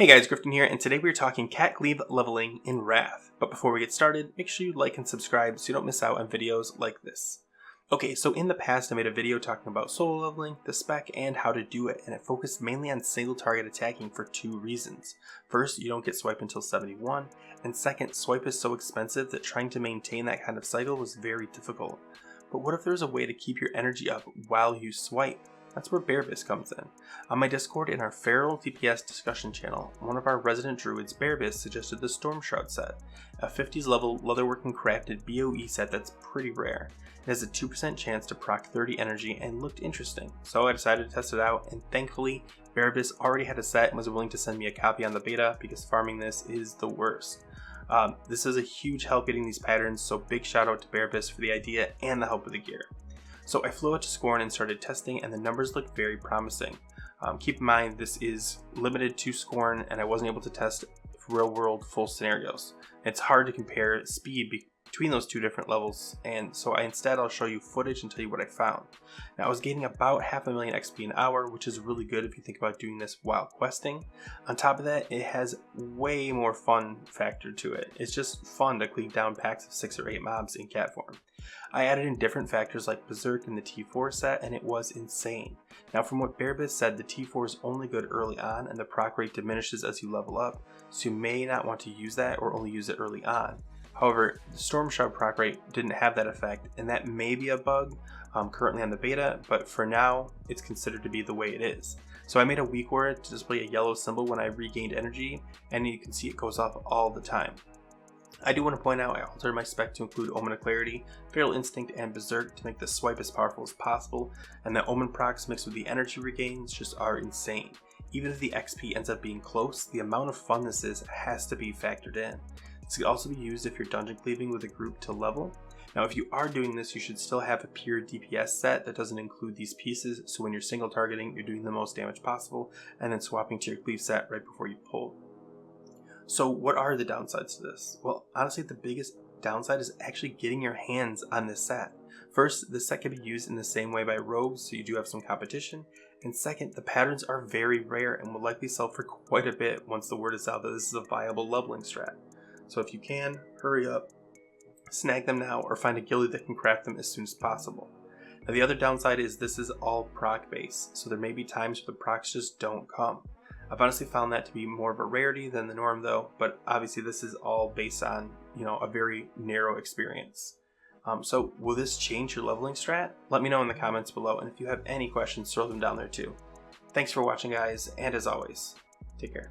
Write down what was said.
Hey guys, Grifton here, and today we're talking cat cleave leveling in Wrath. But before we get started, make sure you like and subscribe so you don't miss out on videos like this. Okay, so in the past I made a video talking about solo leveling, the spec, and how to do it, and it focused mainly on single target attacking for two reasons. First, you don't get swipe until 71, and second, swipe is so expensive that trying to maintain that kind of cycle was very difficult. But what if there's a way to keep your energy up while you swipe? That's where Bearbis comes in. On my Discord in our Feral DPS discussion channel, one of our resident druids, Bearbis, suggested the Storm Shroud set, a 50s level leatherworking crafted BOE set that's pretty rare. It has a 2% chance to proc 30 energy and looked interesting, so I decided to test it out, and thankfully Bearbis already had a set and was willing to send me a copy on the beta because farming this is the worst. This is a huge help getting these patterns, so big shout out to Bearbis for the idea and the help with the gear. So I flew out to Scorn and started testing, and the numbers look very promising. Keep in mind this is limited to Scorn, and I wasn't able to test real world full scenarios. It's hard to compare speed between those two different levels, and so I'll show you footage and tell you what I found. Now I was gaining about 500,000 XP an hour, which is really good if you think about doing this while questing. On top of that, it has way more fun factor to it. It's just fun to cleave down packs of 6 or 8 mobs in cat form. I added in different factors like Berserk in the T4 set, and it was insane. Now from what Bearbis said, the T4 is only good early on and the proc rate diminishes as you level up, so you may not want to use that or only use it early on. However, the Storm Shroud proc rate didn't have that effect, and that may be a bug currently on the beta, but for now it's considered to be the way it is. So I made a weak aura to display a yellow symbol when I regained energy, and you can see it goes off all the time. I do want to point out I altered my spec to include Omen of Clarity, Feral Instinct, and Berserk to make the swipe as powerful as possible, and the Omen procs mixed with the energy regains just are insane. Even if the XP ends up being close, the amount of fun this is has to be factored in. This could also be used if you're dungeon cleaving with a group to level. Now if you are doing this, you should still have a pure DPS set that doesn't include these pieces, so when you're single targeting, you're doing the most damage possible, and then swapping to your cleave set right before you pull. So what are the downsides to this? Well, honestly, the biggest downside is actually getting your hands on this set. First, this set can be used in the same way by rogues, so you do have some competition. And second, the patterns are very rare and will likely sell for quite a bit once the word is out that this is a viable leveling strat. So if you can, hurry up, snag them now, or find a guild that can craft them as soon as possible. Now the other downside is this is all proc based, so there may be times where the procs just don't come. I've honestly found that to be more of a rarity than the norm though, but obviously this is all based on, a very narrow experience. So will this change your leveling strat? Let me know in the comments below, and if you have any questions, throw them down there too. Thanks for watching guys, and as always, take care.